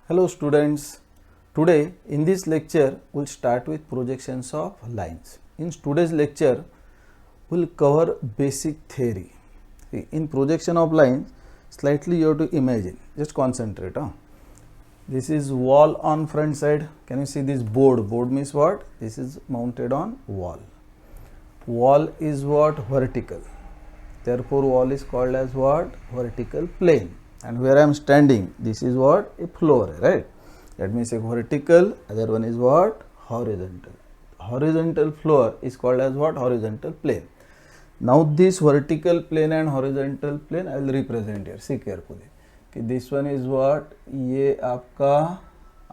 Hello students, today in this lecture we'll start with projections of lines. In today's lecture we'll cover basic theory. In projection of lines, slightly you have to imagine, just concentrate. This is wall on front side. Can you see this board? Board means what? This is mounted on wall. Wall is what? Vertical. Therefore wall is called as what? Vertical plane. And where I am standing, this is what? A floor, right? That means a vertical, other one is what? Horizontal. Horizontal floor is called as what? Horizontal plane. Now this vertical plane and horizontal plane I will represent here. See carefully. Okay, this one is what? ये आपका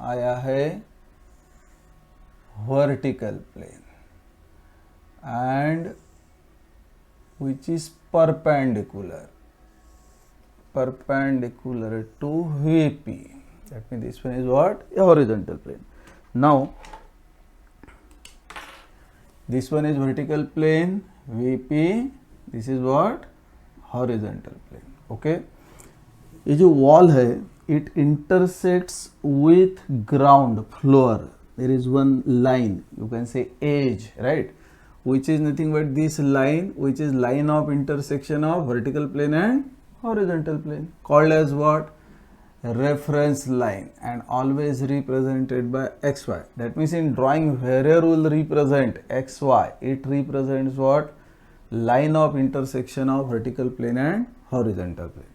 आया है vertical plane and which is perpendicular to VP. That means this one is what? A horizontal plane. Now this one is vertical plane VP, this is what? Horizontal plane. Okay, ये जो wall है, it intersects with ground floor. There is one line, you can say edge, right? Which is nothing but this line, which is line of intersection of vertical plane and horizontal plane, called as what? Reference line, and always represented by XY. That means in drawing wherever will represent XY, it represents what? Line of intersection of vertical plane and horizontal plane.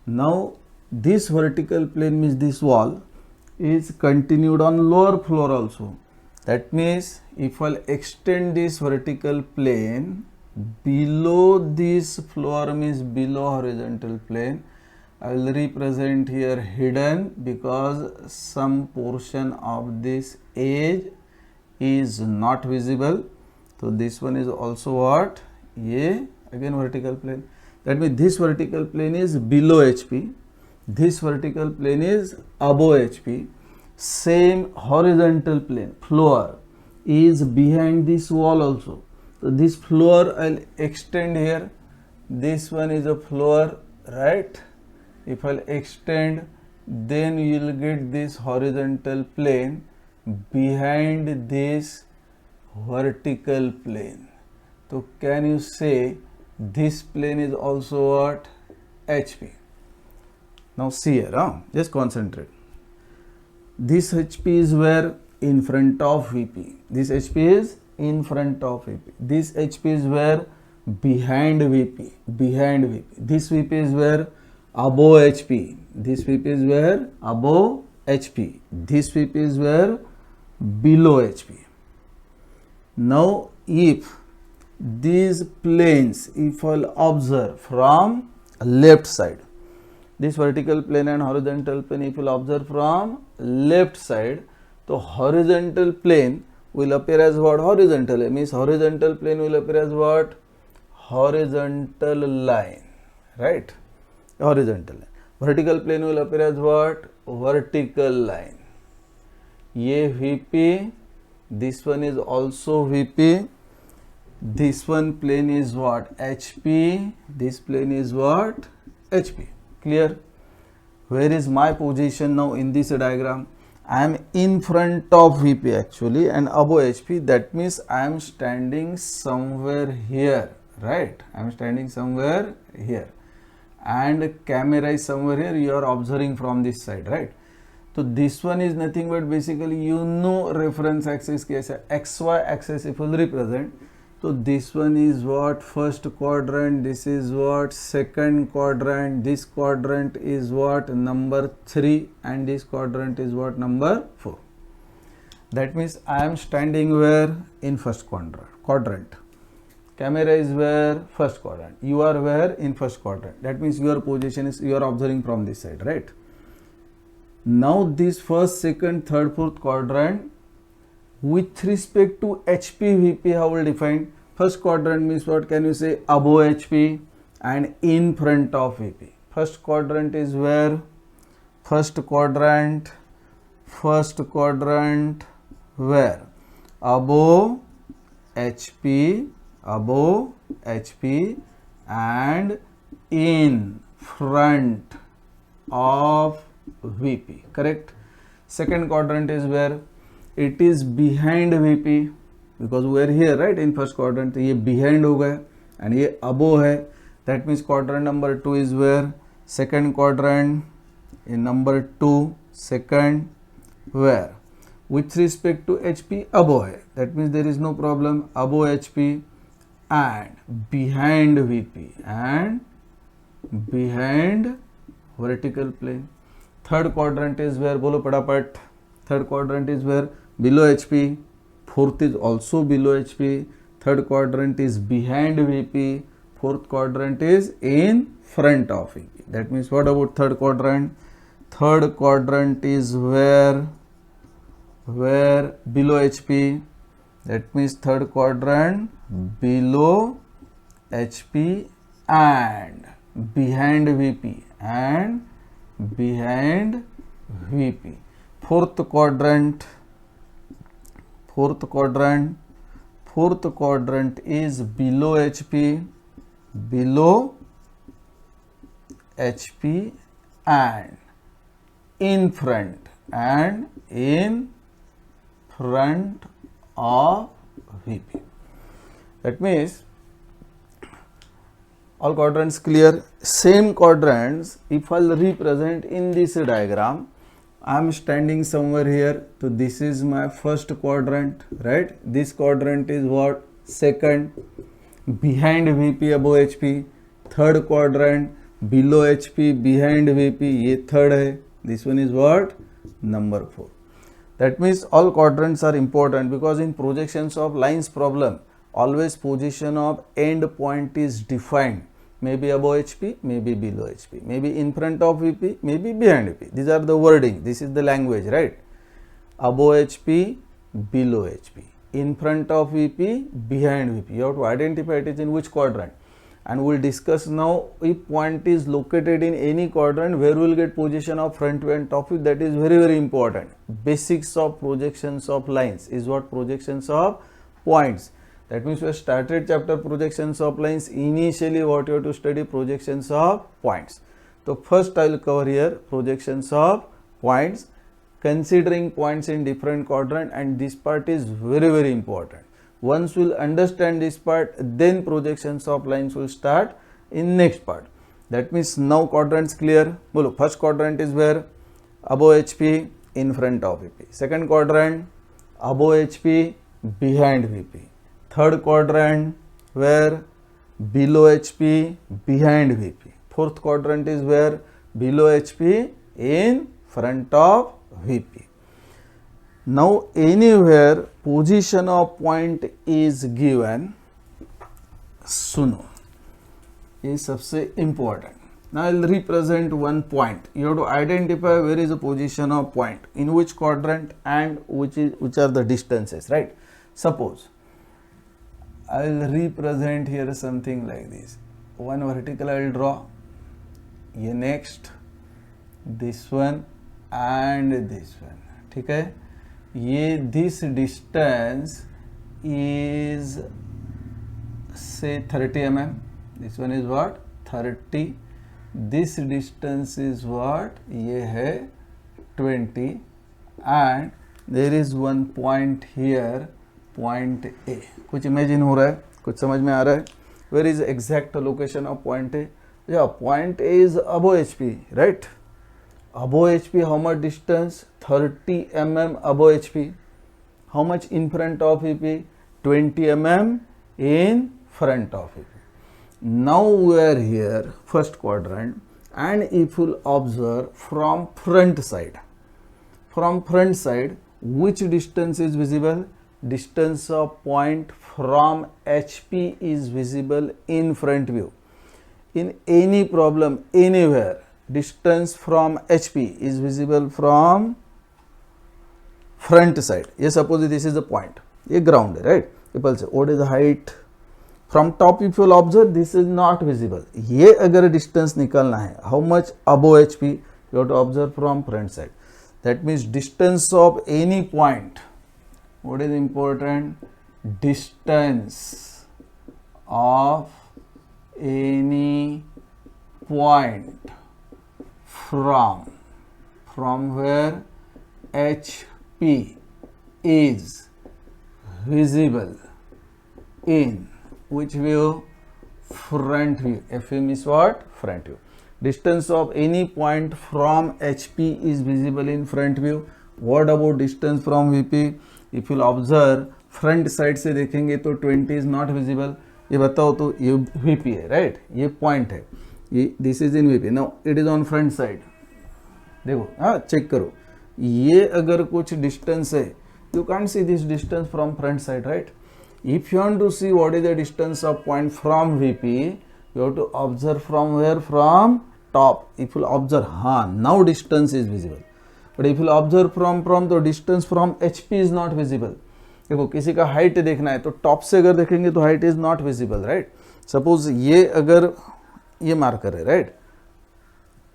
Now this vertical plane means this wall is continued on lower floor also. That means if I'll extend this vertical plane below this floor means below horizontal plane, I will represent here hidden because some portion of this edge is not visible. So this one is also what? Yeah, again vertical plane. That means this vertical plane is below HP, this vertical plane is above HP. Same horizontal plane floor is behind this wall also. So this floor I'll extend here. This one is a floor, right? If I'll extend, then you will get this horizontal plane behind this vertical plane. So can you say this plane is also what? HP. Now see here, just concentrate. This HP is where? In front of VP. This HP is in front of VP. This HP is where? Behind VP. Behind VP. This VP is where? Above HP. This VP is where? Above HP. This VP is where? Below HP. Now if these planes, if I'll observe from left side, this vertical plane and horizontal plane, if you'll observe from left side, the horizontal plane will appear as what? Horizontal. It means horizontal plane will appear as what? Horizontal line, right? Horizontal line. Vertical plane will appear as what? Vertical line. Ye VP, this one is also VP. This one plane is what? HP. This plane is what? HP. Clear? Where is my position now in this diagram? I am in front of VP actually and above HP. That means I am standing somewhere here, right? I am standing somewhere here and camera is somewhere here. You are observing from this side, right? So this one is nothing but basically reference axis कैसा XY axis if will represent. So this one is what? First quadrant. This is what? Second quadrant. This quadrant is what? Number 3 and this quadrant is what? Number 4. That means I am standing where? In first quadrant. Camera is where? First quadrant. You are where? In first quadrant. That means your position is, you are observing from this side, right? Now this first, second, third, fourth quadrant with respect to HP VP, how will define? First quadrant means what? Can you say? Above HP and in front of VP. First quadrant is where? First quadrant where? Above HP and in front of VP, correct? Second quadrant is where it is behind VP because we are here right in first quadrant. तो ये behind हो गया and ये above है. That means quadrant number 2 is where second quadrant in number 2 second where with respect to HP above है. That means there is no problem. Above HP and behind VP and behind vertical plane. Third quadrant is where, bolo padapat. Third quadrant is where below HP. Fourth is also below HP. Third quadrant is behind VP. Fourth quadrant is in front of VP. That means what about third quadrant? Third quadrant is where below HP. That means third quadrant below HP and behind VP and behind VP. Fourth quadrant is below HP and in front of VP. That means all quadrants clear. Same quadrants, if I'll represent in this diagram, I am standing somewhere here. So this is my first quadrant, right? This quadrant is what? Second. Behind VP above HP. Third quadrant below HP behind VP. ये third है. This one is what? Number 4. That means all quadrants are important because in projections of lines problem, always position of end point is defined. Maybe above HP, maybe below HP, maybe in front of VP, maybe behind VP. These are the wording. This is the language, right? Above HP, below HP, in front of VP, behind VP. You have to identify it is in which quadrant. And we'll discuss now if point is located in any quadrant, where we'll get position of front view and top view. That is very, very important. Basics of projections of lines is what? Projections of points. That means we have started chapter projections of lines. Initially what you have to study? Projections of points. So first I will cover here projections of points, considering points in different quadrant, and this part is very, very important. Once we will understand this part, then projections of lines will start in next part. That means now quadrants clear. Bolo, first quadrant is where? Above HP, in front of VP. Second quadrant, above HP, behind VP. Third quadrant where? Below HP, behind VP. Fourth quadrant is where? Below HP, in front of VP. Now anywhere position of point is given, सुनो, ये सबसे important. Now I will represent one point. You have to identify where is the position of point, in which quadrant, and which are the distances, right? Suppose I will represent here something like this. One vertical I will draw. ये next, this one and this one. ठीक है? ये this distance is say 30 mm. This one is what? 30. This distance is what? ये है 20. And there is one point here, point A. कुछ imagine हो रहा है? कुछ समझ में आ रहा है? Where is the exact location of point A? Yeah, point A is above HP, right? Above HP, how much distance? 30 mm above HP. How much in front of VP? 20 mm in front of VP. Now we are here, first quadrant, and if you observe from front side, which distance is visible? Distance of point from HP is visible in front view. In any problem, anywhere, distance from HP is visible from front side. Yes, suppose this is the point, a ground, right? People say, what is the height? From top if you will observe, this is not visible. ये अगर distance निकालना है, how much above HP? You have to observe from front side. That means distance of any point. What is important? Distance of any point from where? HP is visible in which view? Front view. FV means what? Front view. Distance of any point from HP is visible in front view. What about distance from VP? If you observe front side से देखेंगे तो 20 is not visible. ये बताओ तो ये VP है, right? ये point है, ये this is in VP. Now it is on front side. देखो, हाँ चेक करो, ये अगर कुछ distance है, you can't see this distance from front side, right? If you want to see what is the distance of point from VP, you have to observe from where? From top. If you observe, हाँ, now distance is visible. But if you observe from तो distance from HP is not visible. देखो किसी का height देखना है तो top से अगर देखेंगे तो height is not visible, right? Suppose ये अगर ये marker है, right?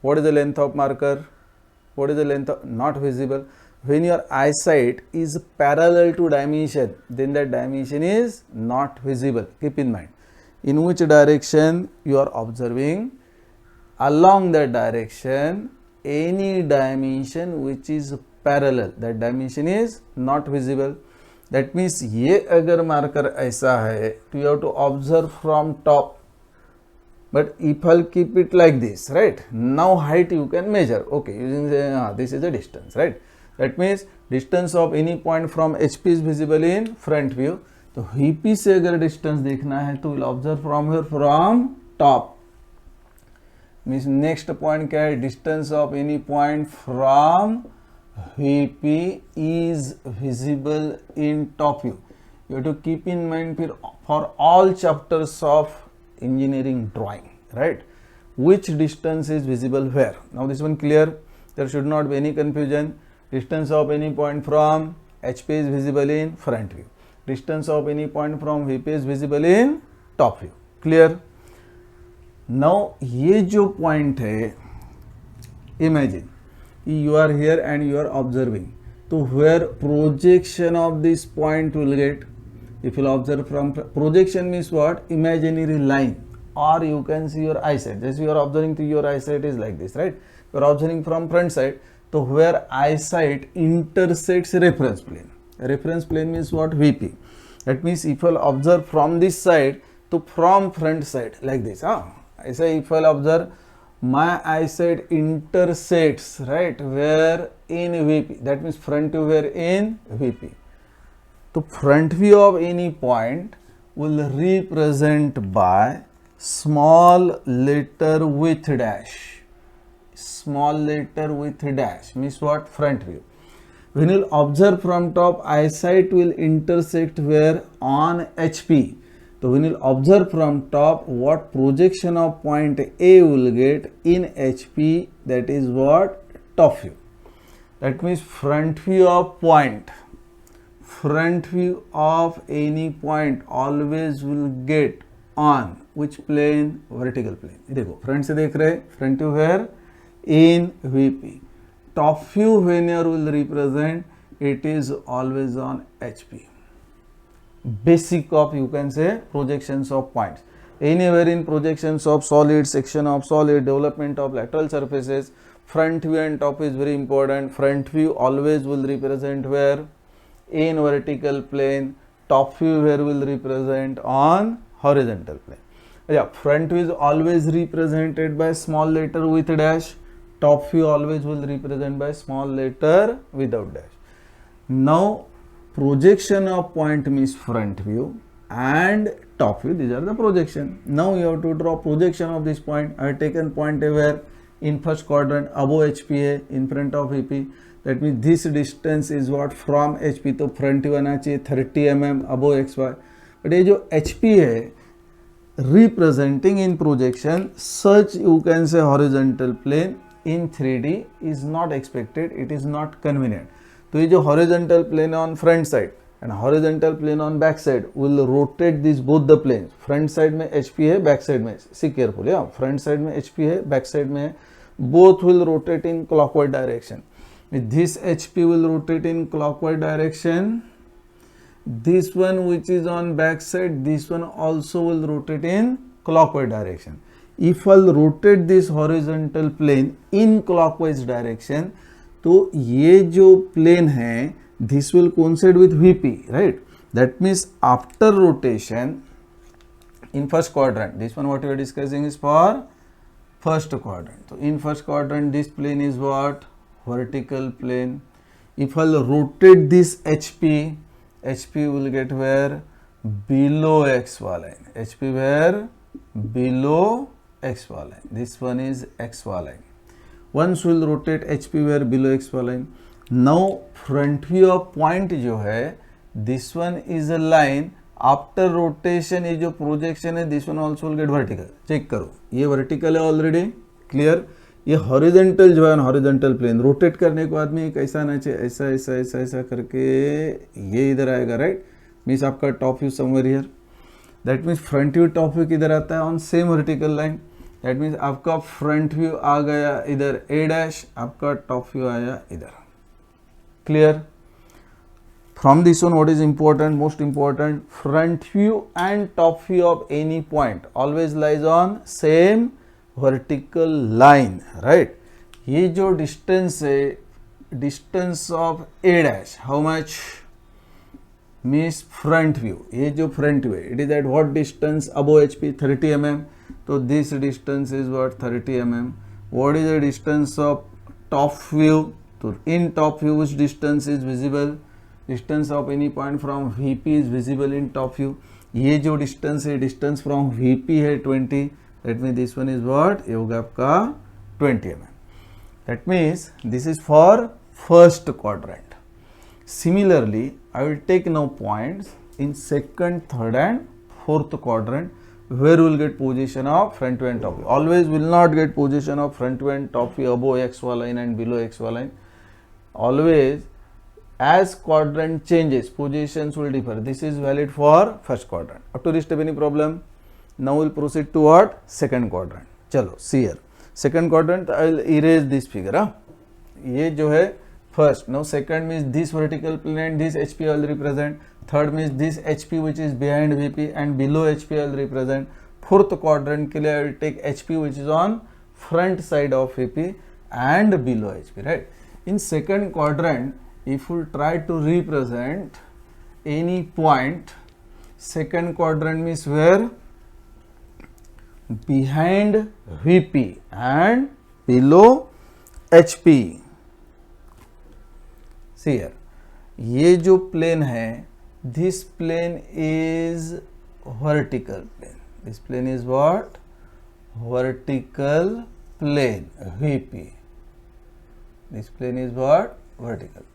What is the length of marker? What is the length of? Not visible. When your eyesight is parallel to dimension, then that dimension is not visible. Keep in mind. In which direction you are observing? Along that direction, any dimension which is parallel, that dimension is not visible. That means ये अगर marker ऐसा है, तो you have to observe from top. But if I'll keep it like this, right? Now height you can measure. Okay, using the, this is the distance, right? That means distance of any point from HP is visible in front view. तो VP से अगर distance देखना है तो we'll observe from here, from top. Means next point क्या है? Distance of any point from VP is visible in top view. You have to keep in mind for all chapters of engineering drawing, right? Which distance is visible where? Now this one clear. There should not be any confusion. Distance of any point from HP is visible in front view. Distance of any point from VP is visible in top view. Clear? Now ये जो point है, imagine you are here and you are observing. So where projection of this point will get? If you observe from projection means what? Imaginary line, or you can see your eyesight. Just you are observing to your eyesight is like this, right? You are observing from front side. So where eyesight intersects reference plane. Reference plane means what? VP. That means if you observe from this side to from front side like this. ऐसा if you observe my eyesight intersects, right? Where? In VP. That means front view where? In VP. So front view of any point will represent by small letter with dash. Small letter with dash means what? Front view. When you observe from top, eyesight will intersect where? On HP. So when you observe from top, what projection of point A will get in HP? That is what? Top view. That means front view of point. Front view of any point always will get on which plane? Vertical plane. देखो front से देख रहे, front view where? In VP. Top view whenever will represent, it is always on HP. Basic of, you can say, projections of points. Anywhere in projections of solid, section of solid, development of lateral surfaces, front view and top is very important. Front view always will represent where? In vertical plane. Top view where will represent? On horizontal plane. Yeah, front view is always represented by small letter with dash. Top view always will represent by small letter without dash. Now projection of point means front view and top view. These are the projection. Now you have to draw projection of this point. I have taken point A where? In first quadrant above HPA in front of VP. That means this distance is what? From HP. तो front view आना चाहिए 30 mm above XY. But ये जो HP है representing in projection such, you can say, horizontal plane in 3D is not expected. It is not convenient. तो ये जो horizontal plane on front side and horizontal plane on back side will rotate this both the planes. Front side में HP है, back side में, see carefully, yeah? Front side में HP है, back side में है. Both will rotate in clockwise direction. This HP will rotate in clockwise direction. This one which is on back side, this one also will rotate in clockwise direction. If I'll rotate this horizontal plane in clockwise direction, तो ये जो plane है this will coincide with VP, right? That means after rotation in first quadrant, this one what we are discussing is for first quadrant. So in first quadrant this plane is what? Vertical plane. If I'll rotate this HP will get where? Below XY line. HP where? Below XY line. This one is XY line. Once we'll rotate HP where? Below XY line. Now front view of point जो है, this one is a line. After rotation ये जो projection है this one also will get vertical. Check करो, ये vertical है already, clear. ये horizontal जो है हॉरिजेंटल प्लेन रोटेट करने के बाद में कैसा आना चाहिए? ऐसा ऐसा ऐसा ऐसा करके ये इधर आएगा, राइट? मीन्स आपका top view somewhere here. That means front view top view किधर आता है? On same vertical line. That means आपका फ्रंट व्यू आ गया इधर A', आपका टॉप व्यू आया इधर. Clear? From this one, what is important? Most important, front view and top view of any point always lies on same vertical line, right? ये जो distance है, distance of A', how much? Means front view. ये जो front view है, it is at what distance above HP? 30 mm. So this distance is what? 30 mm. What is the distance of top view? So in top view, which distance is visible? Distance of any point from VP is visible in top view. ये जो distance है, distance from VP है 20. That means this one is what? ये होगा आपका 20 mm. That means this is for first quadrant. Similarly, I will take now points in second, third and fourth quadrant where we will get position of front view and top view. Always will not get position of front view and top view above XY line and below XY line. Always as quadrant changes, positions will differ. This is valid for first quadrant. Up to this step, any problem? Now we'll proceed to what? Second quadrant. Chalo, see here. Second quadrant, I will erase this figure. Huh? ये जो है first. Now second means this vertical plane and this HP I will represent. Third means this HP which is behind VP and below HP I will represent. Fourth quadrant के लिए I will take HP which is on front side of VP and below HP, right? In second quadrant, if we try to represent any point, second quadrant means where? Behind VP and below HP. See here, ये जो plane है, this plane is vertical plane. This plane is what? Vertical plane, VP. This plane is what? Vertical plane,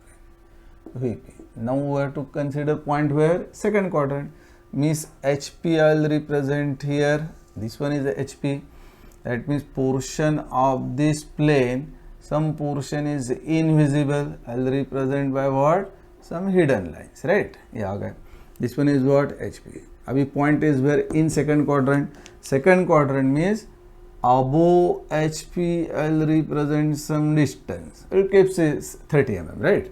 VP. Now we have to consider point where? Second quadrant. Means HP I will represent here. This one is the HP. That means portion of this plane, some portion is invisible. I will represent by what? Some hidden lines, right? Yeah, this one is what? HP. Abhi point is where? In second quadrant. Second quadrant means above HP I will represent some distance. I will keep say 30 mm, right?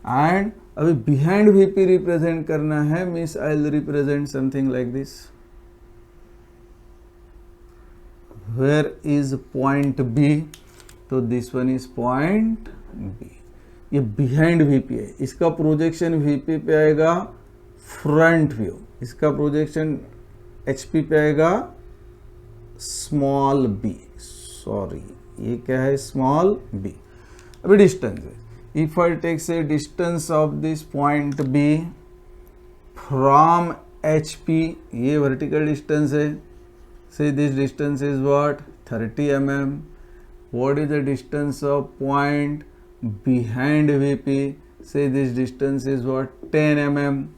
And अभी behind VP represent करना है, means I will represent something like this. Where is point B? तो this one is point B. ये behind VP है, इसका projection VP पे आएगा front view, इसका प्रोजेक्शन HP पे आएगा स्मॉल b. सॉरी, ये क्या है? Small b. अभी डिस्टेंस है. If I take say distance of this point B from HP, ये vertical distance है. Say this distance is what? 30 mm. What is the distance of point behind VP? Say this distance is what? 10 mm.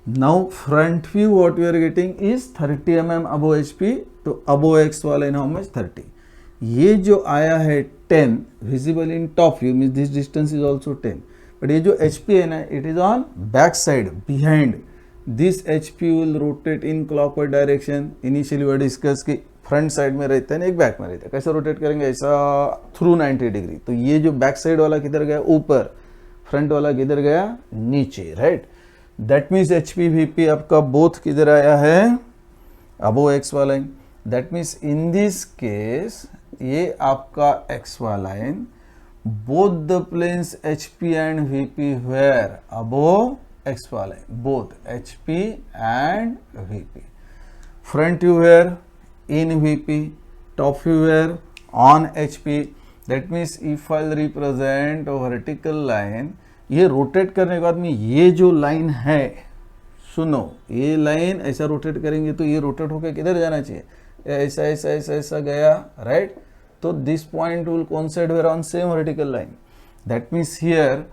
Now front view what we are getting is 30 mm above HP. तो above XY line how much? 30. ये जो आया है 10 visible in top view means this distance is also 10. But ये जो HP है ना, it is on back side behind. This HP will rotate in clockwise direction. Initially we discuss कि front side में रहता है ना, एक बैक में रहता है. कैसे रोटेट करेंगे? ऐसा थ्रू 90 डिग्री. तो ये जो बैक साइड वाला किधर गया? ऊपर. फ्रंट वाला किधर गया? नीचे, right? That means HP VP आपका बोथ किधर आया है? अबो XY line. That means in this case ये आपका XY line both the planes HP and VP were above XY line, both HP and VP. Front view were in VP, top view were on HP. That means if I'll represent a vertical line, ये rotate करने के बाद में ये जो line है, सुनो, ये लाइन ऐसा रोटेट करेंगे तो ये रोटेट होकर किधर जाना चाहिए, ऐसा ऐसा ऐसा ऐसा गया, राइट. तो this point will coincide were on same vertical line. That means here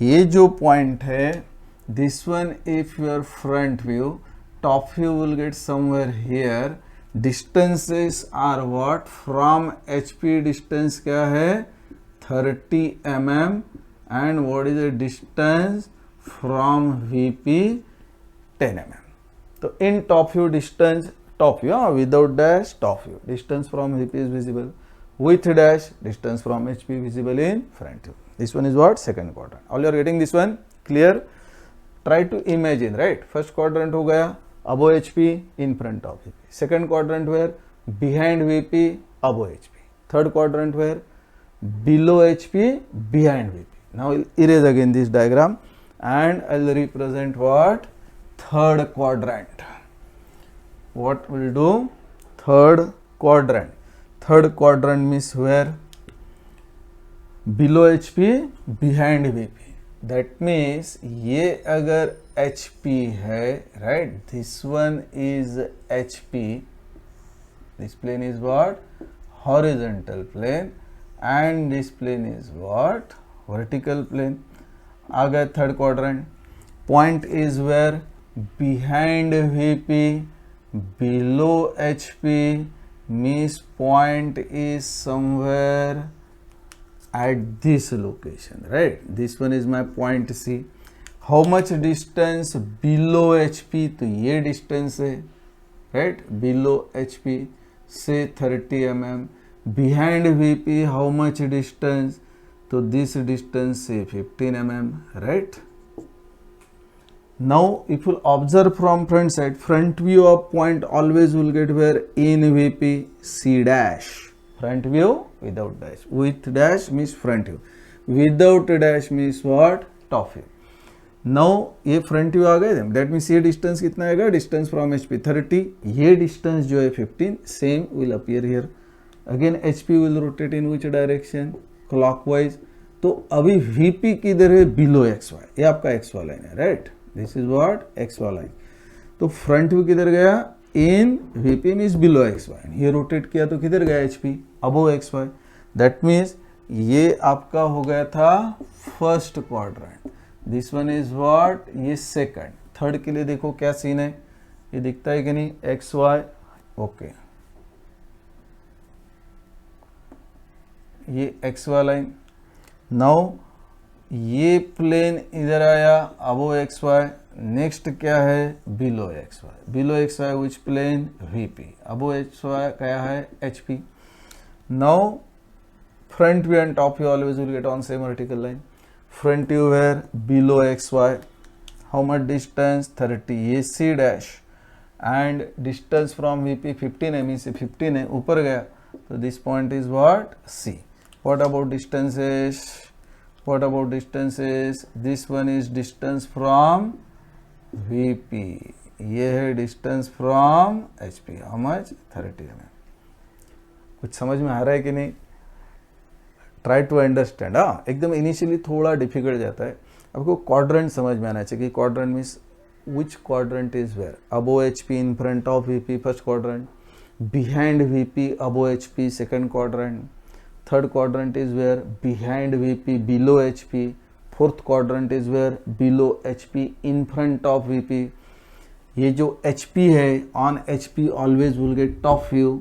ये जो पॉइंट है, this one if your front view, top view will get somewhere here. Distances are what, from HP distance क्या है 30 mm and what is the distance from VP 10 mm. तो in top view distance, top view without dash, top view distance from VP is visible, with dash distance from HP visible in front view. This one is what, second quadrant. All you are getting this one clear. Try to imagine, right. First quadrant हो गया above HP, in front of VP. Second quadrant where behind VP, above HP. Third quadrant where below HP, behind VP. Now I'll erase again this diagram and I'll represent what, third quadrant. What we'll do, third quadrant. Third quadrant means where below HP, behind VP. That means ये अगर HP है, right, this one is HP, this plane is what, horizontal plane, and this plane is what, vertical plane. आ गया third quadrant. Point is where behind VP, below HP, means point is somewhere at this location, right. This one is my point C. How much distance below HP, तो ये distance है, right, below HP say 30 mm. Behind VP how much distance, तो this distance say 15 mm, right. Now if you observe from front side, front view of point always will get where, in VP, C dash. Front view without dash, with dash means front view, without dash means what, top view. Now ये front view आ गए, that means ये distance कितना आएगा, distance from HP 30, ये distance जो है 15, same will appear here. Again HP will rotate in which direction, clockwise. तो अभी VP किधर है, below XY, ये आपका XY लाइन है, right. This is what, XY line. तो फ्रंट व्यू किधर गया, इन VP मीन्स बिलो XY. ये रोटेट किया तो किधर गया HP, above XY. That means ये आपका हो गया था first quadrant. This one is what, ये सेकंड. थर्ड के लिए देखो क्या सीन है, ये दिखता है कि नहीं, XY, ओके. ये XY लाइन. नाउ ये प्लेन इधर आया अबो XY. नेक्स्ट क्या है, below XY. Below XY which plane, VP. Above XY क्या है, HP. Now front view and top view always will get on same vertical line. Front view were below XY, how much distance 30, ये C dash, and distance from VP 15 है, means 15 है, ऊपर गया तो this point is what, C. What about distances, what about distances, this one is distance from VP, ये है distance from HP, how much, 30 mm. कुछ समझ में आ रहा है कि नहीं, ट्राई टू अंडरस्टैंड. हाँ, एकदम इनिशियली थोड़ा डिफिकल्ट जाता है. आपको क्वाड्रेंट समझ में आना चाहिए कि quadrant means which quadrant is were, above HP, in front of VP first quadrant, behind VP above HP second quadrant. Third quadrant is where behind VP, below HP. Fourth quadrant is where below HP, in front of VP. ये जो HP है, on HP always will get top view,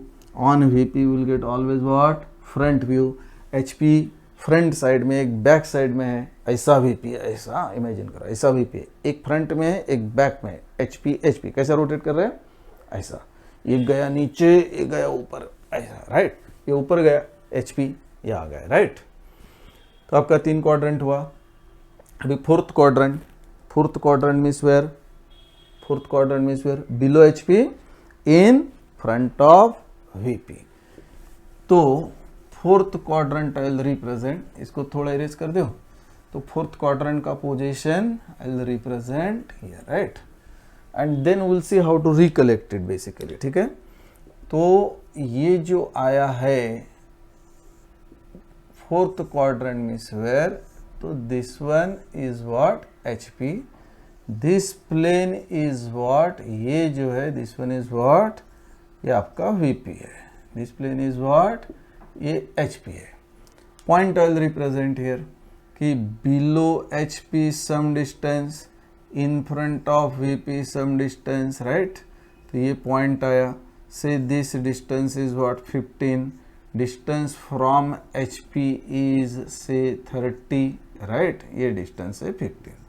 on VP will get always what, front view. HP front side में, एक back side में है, ऐसा VP है, ऐसा imagine करो, ऐसा VP है, एक front में है, एक back में है. HP कैसा रोटेट कर रहे हैं, ऐसा. एक गया नीचे, एक गया ऊपर, ऐसा, राइट. ये ऊपर गया HP, ये आ गया, राइट. तो आपका 3 क्वाड्रेंट हुआ. अभी fourth quadrant means were, fourth quadrant means were below HP, in front of VP. तो fourth quadrant I will represent, इसको थोड़ा इरेज कर दो, तो फोर्थ क्वाड्रेंट का position I will represent here, right, and then will see how to recollect it basically, ठीक है। तो ये जो आया है फोर्थ क्वाड्रेंट मीन्स वेयर, तो this one is what HP, this plane is what, ये जो है दिस वन इज व्हाट, ये आपका VP है, दिस प्लेन इज व्हाट, ये HP है। Point I will represent here कि below HP some distance, in front of VP some distance, right, तो ये पॉइंट आया, say this distance is what 15, distance from HP is say 30, right, ये distance है 15।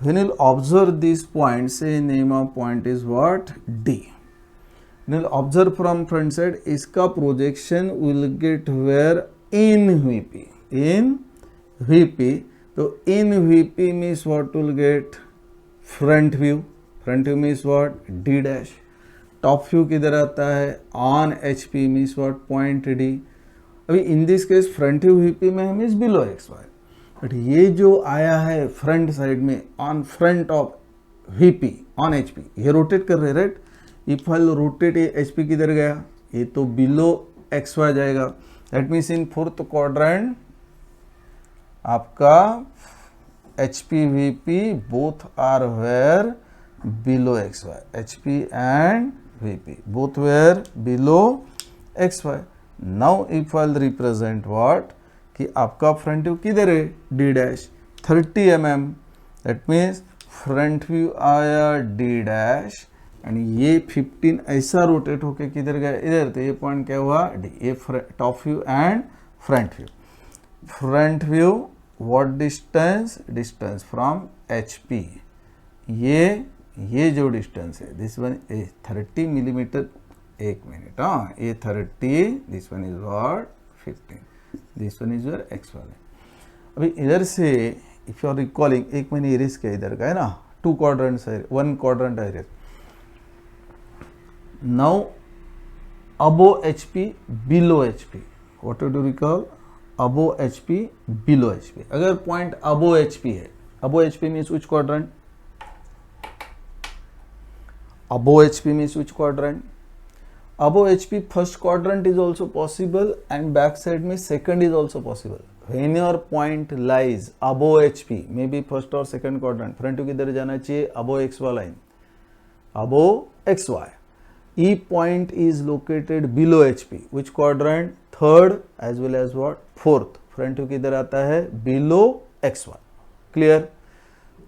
When you observe this point, say name of point is what, D. When you observe from front side, इसका projection will get where, in VP, in VP, तो in VP means what will get, front view, front view means what, D dash, top view किधर आता है, on HP means what, point D। अभी in this case front view VP में means below XY, but ये जो आया है front side में on front of VP on HP, ये रोटेट कर रहे, राइट, इफ आई रोटेट, ये HP किधर गया, ये तो बिलो XY जाएगा, that means in fourth quadrant आपका HP VP both are were below XY, HP and VP both were below XY। Now if I represent what, कि आपका front view किधर है, D dash 30 mm, that means front view आया D dash, and ये 15 ऐसा rotate होके किधर गया, इधर, तो ये पॉइंट क्या हुआ, D, ये top view and front view. Front view what distance, distance from HP, ये जो डिस्टेंस है दिस वन 30 मिलीमीटर, एक मिनट, हाँ, ये 30, this one is what 15, this one is your XY। अभी इधर से इफ यू आर रिकॉलिंग, एक मैंने इरेज किया इधर का है ना, 2 क्वाड्रेंट्स है, 1 क्वाड्रेंट है erase. Now above HP below HP, what do recall, above HP below HP। अगर पॉइंट अबो HP है, अबो HP means which quadrant, above HP means which quadrant, above HP first quadrant is also possible and back side means second is also possible। when your point lies above HP, maybe first or second quadrant, front view किधर जाना चाहिए, above XY line, above XY। E point is located below HP, which quadrant, third as well as what, fourth, front view किधर आता है, below XY, clear।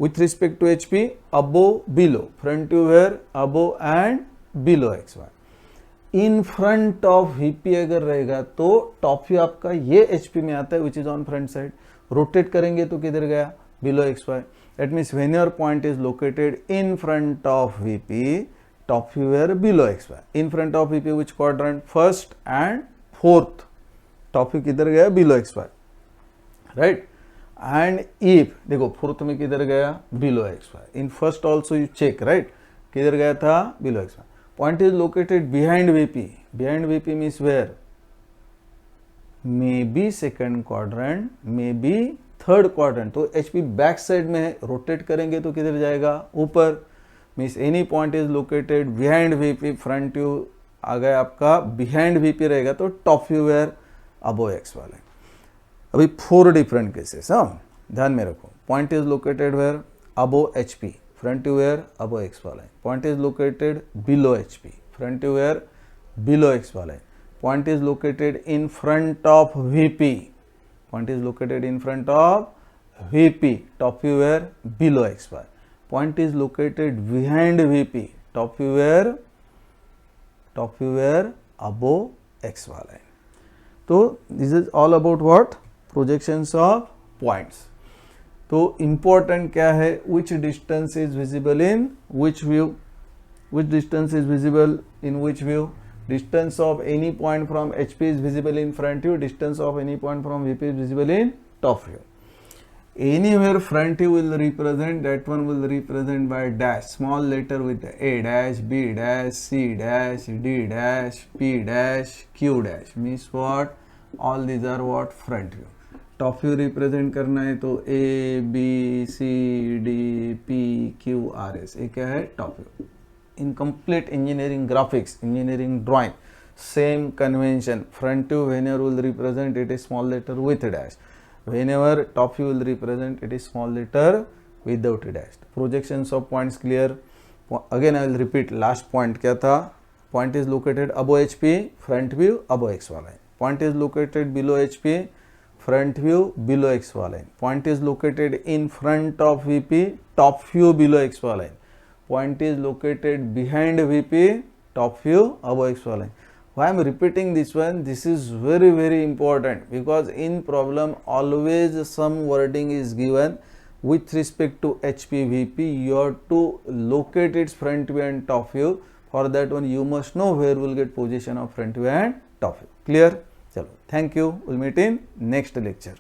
with respect to HP, above below, front view where, above and below XY। in front of VP अगर रहेगा तो top view आपका ये HP में आता है which is on front side, rotate करेंगे तो किधर गया, below XY। that means when your point is located in front of VP, top view where, below XY। in front of VP which quadrant, first and fourth, top view किधर गया, below XY, right। And if देखो fourth में किधर गया, below XY, in first also you check, right, किधर गया था, below XY। Point is located behind VP, behind VP means where, may be second quadrant, may be third quadrant, तो HP back side में है, rotate करेंगे तो किधर जाएगा, ऊपर, means any point is located behind VP, front view आ गया आपका बिहाइंड VP रहेगा तो top view were, above XY line. अभी 4 डिफरेंट केसेस, हाँ, ध्यान में रखो। Point is located were, above HP, front view were, above XY line. Point is located below HP, front view were, below XY line. Point is located in front of VP, point is located in front of VP, top view were, below XY। Point is located behind VP, top view were, above XY line. तो this is all about what, projections of points. तो important क्या है, which distance is visible in which view, which distance is visible in which view, distance of any point from HP is visible in front view, distance of any point from VP is visible in top view। anywhere front view will represent, that one will represent by dash, small letter with A dash, B dash, C dash, D dash, P dash, Q dash, means what, all these are what front view. Top view represent करना है तो A B C D P Q R S, ये क्या है top view. In complete engineering graphics, engineering drawing, same convention. Front view whenever will represent it is small letter with a dash, whenever top view will represent it is small letter without a dash. Projections of points clear. Again I will repeat last point क्या था. Point is located above HP, front view above XY line. Point is located below HP, front view below XY line. Point is located in front of VP, top view below XY line. Point is located behind VP, top view above XY line. Why I am repeating this one? This is very very important, because in problem always some wording is given with respect to HPVP. You have to locate its front view and top view. For that one you must know where will get position of front view and top view. Clear? Chalo, thank you. We'll meet in next lecture.